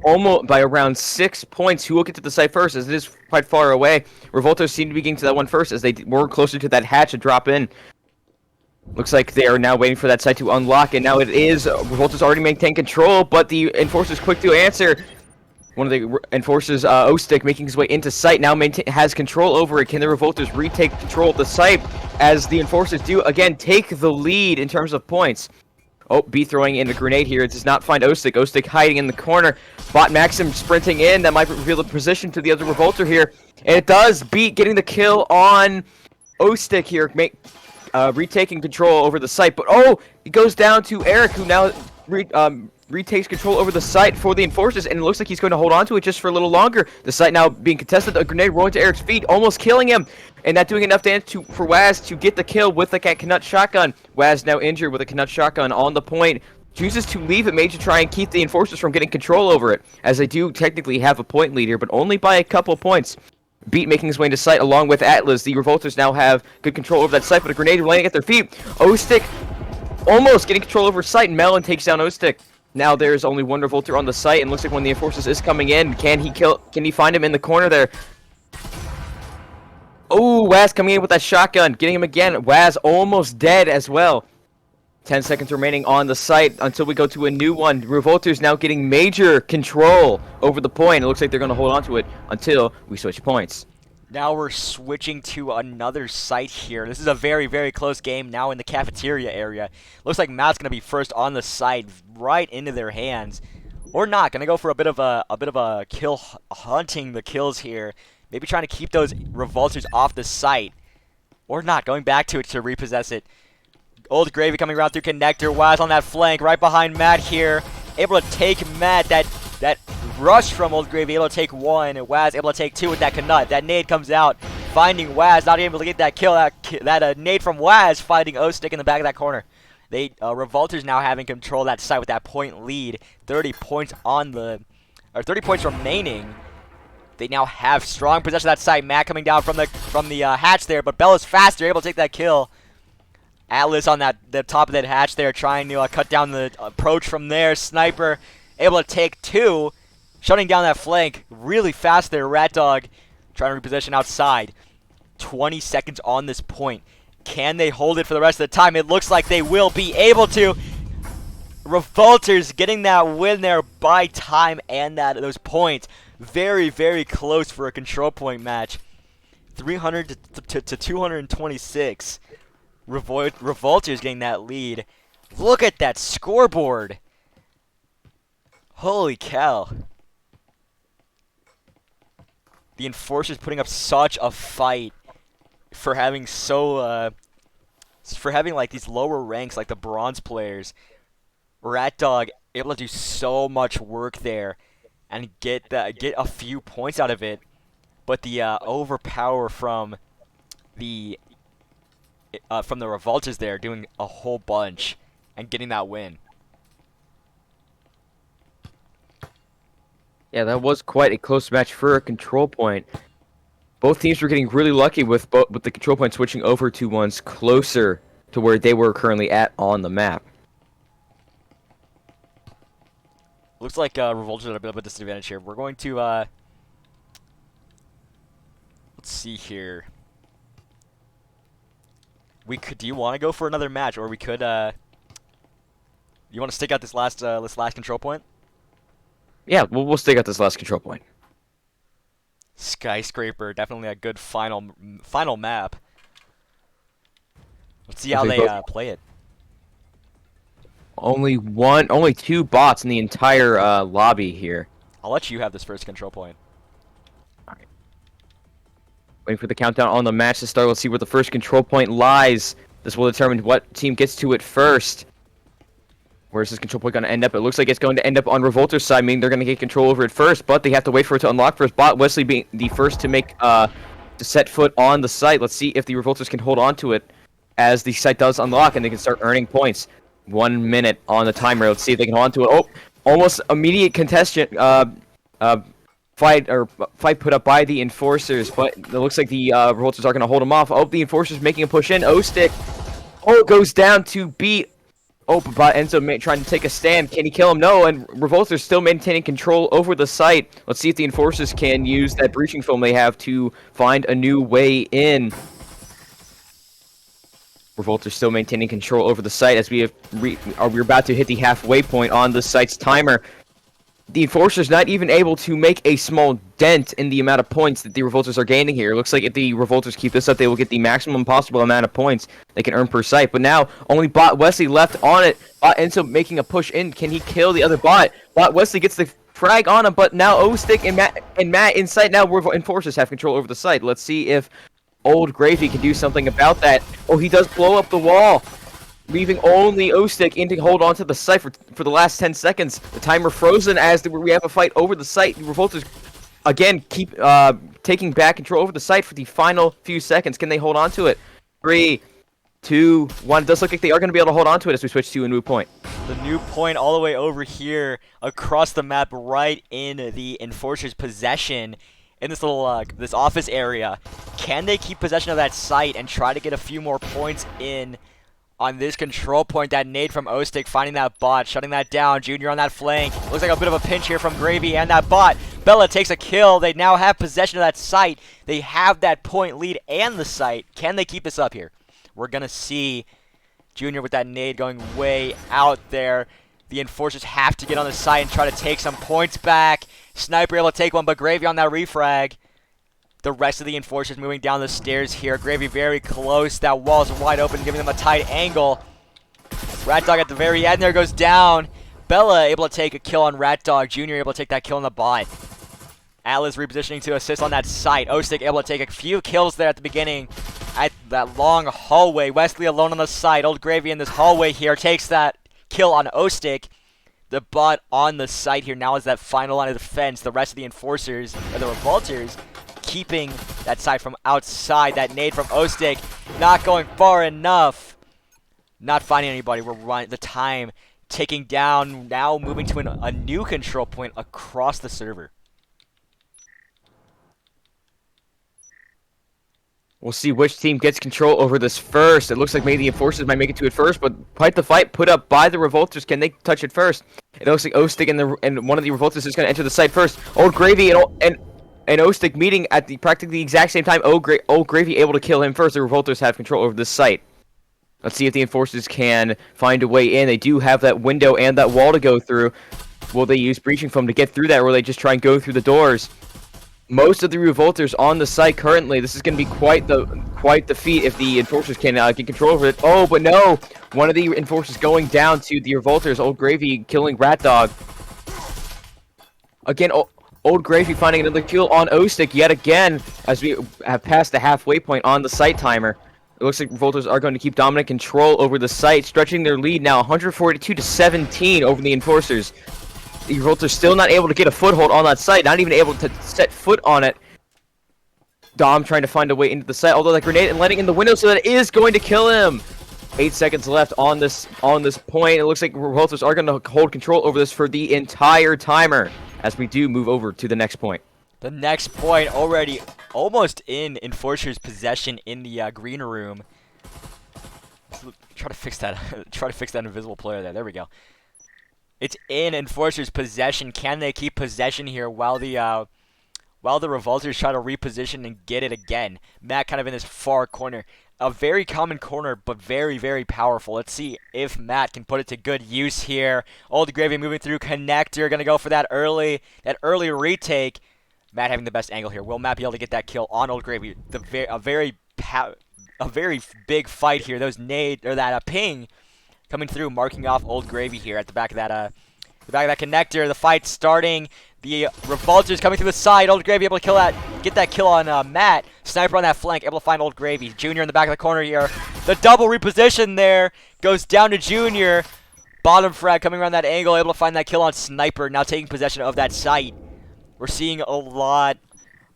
around 6 points. Who will get to the site first, as it is quite far away. Revolters seem to be getting to that one first, as they were closer to that hatch to drop in. Looks like they are now waiting for that site to unlock, and now it is. Revolters already maintain control, but the Enforcer's quick to answer. One of the Enforcers, O-Stick, making his way into site, now has control over it. Can the Revolters retake control of the site, as the Enforcers do, again, take the lead in terms of points? Oh, B throwing in a grenade here. It does not find O-Stick. O-Stick hiding in the corner. Bot Maxim sprinting in. That might reveal the position to the other Revolter here. And it does. B getting the kill on O-Stick here. Retaking control over the site. But, oh, it goes down to Eric, who now retakes control over the site for the Enforcers. And it looks like he's going to hold on to it just for a little longer. The site now being contested. A grenade rolling to Eric's feet, almost killing him. And not doing enough damage for Waz to get the kill with the Knut shotgun. Waz now injured with a Knut shotgun on the point. Chooses to leave it, maybe to try and keep the Enforcers from getting control over it, as they do technically have a point lead here, but only by a couple points. Beat making his way into site along with Atlas. The Revolters now have good control over that site, but a grenade landing at their feet. O-Stick almost getting control over site, and Melon takes down O-Stick. Now there's only one Revolter on the site, and looks like one of the Enforcers is coming in. Can he find him in the corner there? Oh, Waz coming in with that shotgun, getting him again. Waz almost dead as well. 10 seconds remaining on the site until we go to a new one. Revolters now getting major control over the point. It looks like they're going to hold on to it until we switch points. Now we're switching to another site here. This is a very, very close game now in the cafeteria area. Looks like Matt's going to be first on the site, right into their hands. Or not. Going to go for a bit of a kill, hunting the kills here. Maybe trying to keep those Revolters off the site. Or not, going back to it to repossess it. Old Gravy coming around through connector. Waz on that flank, right behind Matt here. Able to take Matt. That rush from Old Gravy, able to take 1. And Waz able to take 2 with that Knut. That nade comes out, finding Waz. Not able to get that kill. That nade from Waz, finding O-Stick in the back of that corner. Revolters now having control of that site with that point lead. 30 points on the or 30 points remaining. They now have strong possession of that site. Matt coming down from the hatch there, but Bella's faster, able to take that kill. Atlas on the top of that hatch there, trying to cut down the approach from there. Sniper able to take 2, shutting down that flank really fast there. Rat Dog trying to reposition outside. 20 seconds on this point. Can they hold it for the rest of the time? It looks like they will be able to. Revolters getting that win there by time and those points. Very, very close for a control point match. 300 to 226. Revolters getting that lead. Look at that scoreboard. Holy cow. The Enforcers putting up such a fight for having like these lower ranks like the bronze players. Rat Dog able to do so much work there and get a few points out of it, but the overpower from the Revolters there doing a whole bunch and getting that win. Yeah, that was quite a close match for a control point. Both teams were getting really lucky with the control point switching over to ones closer to where they were currently at on the map. Looks like Revolters at a bit of a disadvantage here. We're going to let's see here. Do you want to go for another match, or we could you want to stick out this last control point? Yeah, we'll stick at this last control point. Skyscraper, definitely a good final map. Let's see how they play it. Only 2 bots in the entire lobby here. I'll let you have this first control point. Alright. Waiting for the countdown on the match to start. Let's see where the first control point lies. This will determine what team gets to it first. Where's this control point going to end up? It looks like it's going to end up on Revolter's side, meaning they're going to get control over it first, but they have to wait for it to unlock first. Bot Wesley being the first to make to set foot on the site. Let's see if the Revolters can hold on to it as the site does unlock and they can start earning points. 1 minute on the timer. Let's see if they can hold on to it. Oh, almost immediate contestant fight put up by the Enforcers, but it looks like the Revolters are going to hold them off. Oh, the Enforcers making a push in. O-Stick. Oh, goes down to beat. Oh, but Enzo trying to take a stand. Can he kill him? No, and Revolters still maintaining control over the site. Let's see if the Enforcers can use that breaching film they have to find a new way in. Revolters still maintaining control over the site as we're about to hit the halfway point on the site's timer. The Enforcers not even able to make a small dent in the amount of points that the Revolters are gaining here. It looks like if the Revolters keep this up, they will get the maximum possible amount of points they can earn per site. But now, only Bot Wesley left on it. Bot Enzo making a push in. Can he kill the other bot? Bot Wesley gets the frag on him, but now O-Stick and Matt in sight. Now Enforcers have control over the site. Let's see if Old Gravy can do something about that. Oh, he does blow up the wall, leaving only O-Stick in to hold on to the site for the last 10 seconds. The timer frozen as we have a fight over the site. The Revolters, again, keep taking back control over the site for the final few seconds. Can they hold on to it? 3, 2, 1. It does look like they are going to be able to hold on to it as we switch to a new point. The new point all the way over here across the map, right in the Enforcer's possession. In this little this office area. Can they keep possession of that site and try to get a few more points in on this control point? That nade from O-Stick, finding that bot, shutting that down. Junior on that flank. Looks like a bit of a pinch here from Gravy and that bot. Bella takes a kill. They now have possession of that site. They have that point lead and the site. Can they keep this up here? We're going to see Junior with that nade going way out there. The Enforcers have to get on the site and try to take some points back. Sniper able to take one, but Gravy on that refrag. The rest of the Enforcers moving down the stairs here. Gravy very close. That wall's wide open, giving them a tight angle. Rat Dog at the very end there goes down. Bella able to take a kill on Rat Dog. Junior able to take that kill on the bot. Atlas repositioning to assist on that site. O-Stick able to take a few kills there at the beginning. At that long hallway. Wesley alone on the site. Old Gravy in this hallway here takes that kill on O-Stick. The bot on the site here now is that final line of defense. The rest of the Enforcers, or the Revolters, keeping that site from outside. That nade from O-Stick not going far enough. Not finding anybody. The time taking down, now moving to a new control point across the server. We'll see which team gets control over this first. It looks like maybe the Enforcers might make it to it first, but quite the fight put up by the Revolters. Can they touch it first? It looks like Ostig and one of the Revolters is going to enter the site first. Old Gravy and Ostig meeting at practically the exact same time. Old Gravy able to kill him first. The Revolters have control over this site. Let's see if the Enforcers can find a way in. They do have that window and that wall to go through. Will they use breaching foam to get through that, or will they just try and go through the doors? Most of the Revolters on the site currently. This is going to be quite the feat if the Enforcers can get control over it. Oh, but no! One of the Enforcers going down to the Revolters. Old Gravy killing Rat Dog. Again, Old Gravy finding another kill on Ostig yet again as we have passed the halfway point on the site timer. It looks like Revolters are going to keep dominant control over the site, stretching their lead now 142-17 over the Enforcers. The Revolters still not able to get a foothold on that site, not even able to set foot on it. Dom trying to find a way into the site, although that grenade and letting in the window, so that is going to kill him. 8 seconds left on this point. It looks like Revolters are going to hold control over this for the entire timer as we do move over to the next point. The next point already almost in Enforcer's possession in the green room. Try to fix that. Try to fix that invisible player there. There we go. It's in Enforcer's possession. Can they keep possession here while the Revolters try to reposition and get it again? Matt kind of in this far corner. A very common corner, but very, very powerful. Let's see if Matt can put it to good use here. Old Gravy moving through connector. Going to go for that early retake. Matt having the best angle here. Will Matt be able to get that kill on Old Gravy? A very big fight here. Those that ping coming through, marking off Old Gravy here at the back of that connector. The fight starting. The Revolters coming through the side. Old Gravy able to get that kill on Matt. Sniper on that flank, able to find Old Gravy. Junior in the back of the corner here. The double reposition there goes down to Junior. Bottom frag coming around that angle, able to find that kill on Sniper. Now taking possession of that site. We're seeing a lot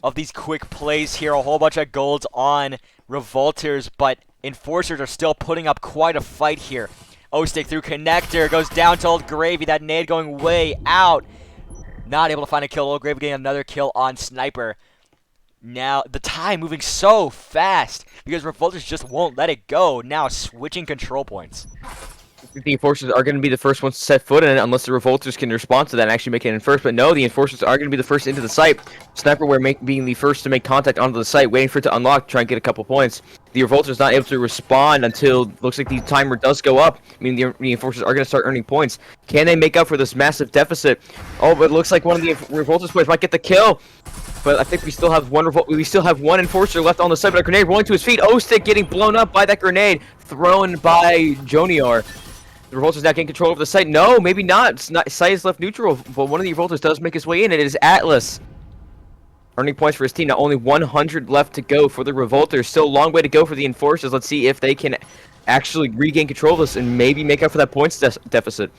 of these quick plays here. A whole bunch of golds on Revolters, but Enforcers are still putting up quite a fight here. Ostig through connector, goes down to Old Gravy. That nade going way out. Not able to find a kill. Old Gravy getting another kill on Sniper. Now, the time moving so fast because Revolters just won't let it go. Now switching control points. The Enforcers are going to be the first ones to set foot in it unless the Revolters can respond to that and actually make it in first. But no, the Enforcers are going to be the first into the site. Sniper being the first to make contact onto the site, waiting for it to unlock, try and get a couple points. The Revolters not able to respond until looks like the timer does go up. I mean, the Enforcers are going to start earning points. Can they make up for this massive deficit? Oh, but it looks like one of the Revolters players might get the kill. But I think we still have one Enforcer left on the site with a grenade rolling to his feet. Ostig getting blown up by that grenade thrown by Jonior. The Revolters now gain control over the site. No, maybe not. Site is left neutral, but one of the Revolters does make his way in. It is Atlas. Earning points for his team. Now only 100 left to go for the Revolters. Still a long way to go for the Enforcers. Let's see if they can actually regain control of this and maybe make up for that points deficit.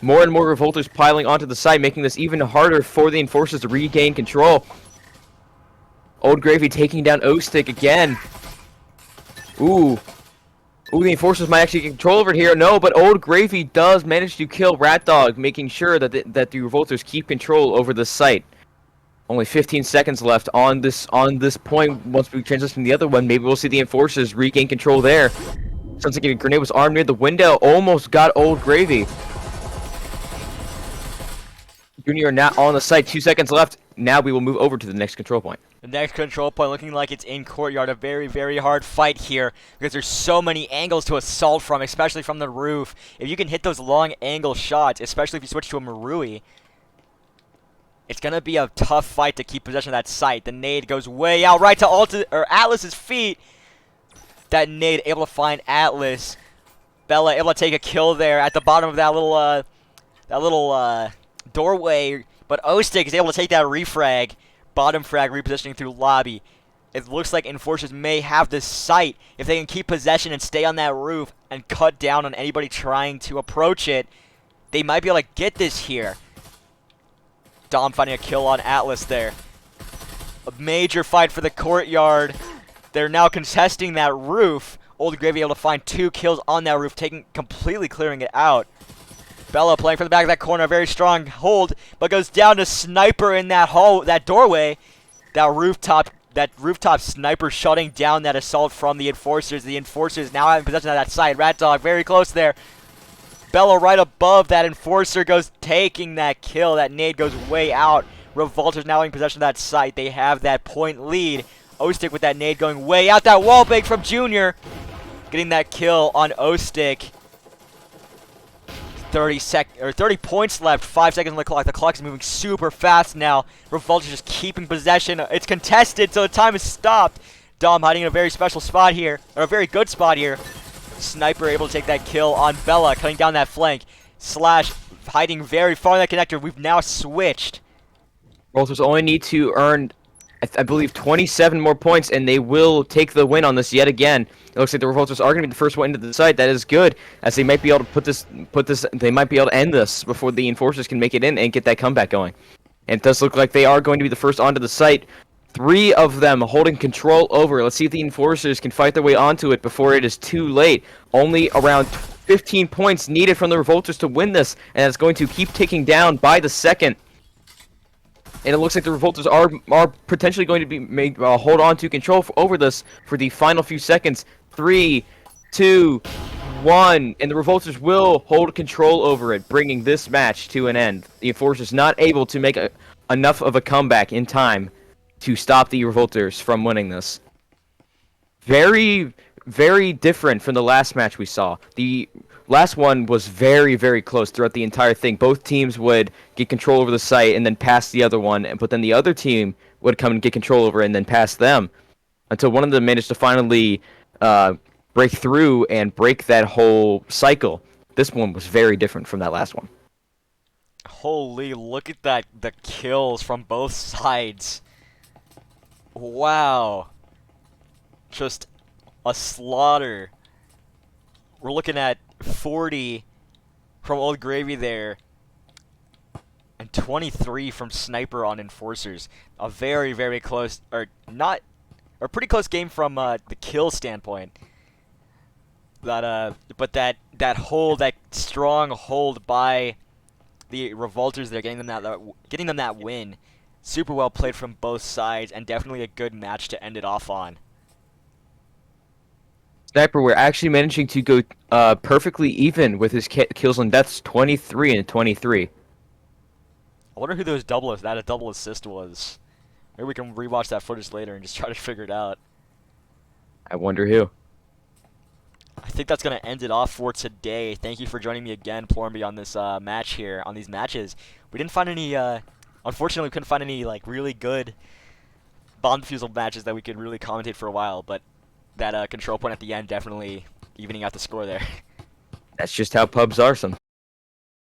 More and more Revolters piling onto the site, making this even harder for the Enforcers to regain control. Old Gravy taking down Ostig again. Ooh, the Enforcers might actually get control over it here. No, but Old Gravy does manage to kill Rat Dog, making sure that the Revolters keep control over the site. Only 15 seconds left on this point. Once we transition to the other one, maybe we'll see the Enforcers regain control there. Sounds like a grenade was armed near the window. Almost got Old Gravy. Junior now on the site. 2 seconds left. Now we will move over to the next control point. The next control point looking like it's in courtyard. A very, very hard fight here because there's so many angles to assault from, especially from the roof. If you can hit those long angle shots, especially if you switch to a Marui, it's going to be a tough fight to keep possession of that site. The nade goes way out right to Atlas's feet. That nade able to find Atlas. Bella able to take a kill there at the bottom of that little doorway. But Ostig is able to take that refrag. Bottom frag repositioning through lobby. It looks like Enforcers may have this site. If they can keep possession and stay on that roof and cut down on anybody trying to approach it, they might be able to get this here. Dom finding a kill on Atlas there. A major fight for the courtyard. They're now contesting that roof. Old Gravy able to find 2 kills on that roof, completely clearing it out. Bella playing from the back of that corner, a very strong hold, but goes down to Sniper in that doorway. That rooftop Sniper shutting down that assault from the Enforcers. The Enforcers now having possession of that site. Rat Dog very close there. Bella right above that Enforcer goes taking that kill. That nade goes way out. Revolters now in possession of that site. They have that point lead. O-Stick with that nade going way out. That wall bait from Junior. Getting that kill on O-Stick. 30 points left. 5 seconds on the clock. The clock is moving super fast now. Revolters just keeping possession. It's contested, so the time is stopped. Dom hiding in a very special spot here, or a very good spot here. Sniper able to take that kill on Bella, cutting down that flank. Slash hiding very far in that connector. We've now switched. Revolters only need to earn, I believe, 27 more points, and they will take the win on this yet again. It looks like the Revolters are going to be the first one into the site. That is good, as they might be able to put this. They might be able to end this before the Enforcers can make it in and get that comeback going. And it does look like they are going to be the first onto the site. 3 of them holding control over. Let's see if the Enforcers can fight their way onto it before it is too late. Only around 15 points needed from the Revolters to win this, and it's going to keep ticking down by the second. And it looks like the Revolters are potentially going to be hold on to control over this for the final few seconds. 3, 2, 1, and the Revolters will hold control over it, bringing this match to an end. The Enforcers not able to make enough of a comeback in time to stop the Revolters from winning this. Very, very different from the last match we saw. The last one was very, very close throughout the entire thing. Both teams would get control over the site and then pass the other one, but then the other team would come and get control over it and then pass them, until one of them managed to finally break through and break that whole cycle. This one was very different from that last one. Holy, look at that, the kills from both sides. Wow. Just a slaughter. We're looking at 40 from Old Gravy there, and 23 from Sniper on Enforcers. A very, very close, or pretty close game from the kill standpoint. But that strong hold by the Revolters there, getting them that win. Super well played from both sides, and definitely a good match to end it off on. Sniper, we're actually managing to go perfectly even with his kills and deaths, 23 and 23. I wonder who that double assist was. Maybe we can rewatch that footage later and just try to figure it out. I wonder who. I think that's going to end it off for today. Thank you for joining me again, Plormby, on this match here, on these matches. We didn't find any, unfortunately, we couldn't find any like really good bomb defusal matches that we could really commentate for a while, but that control point at the end definitely evening out the score there. That's just how pubs are sometimes.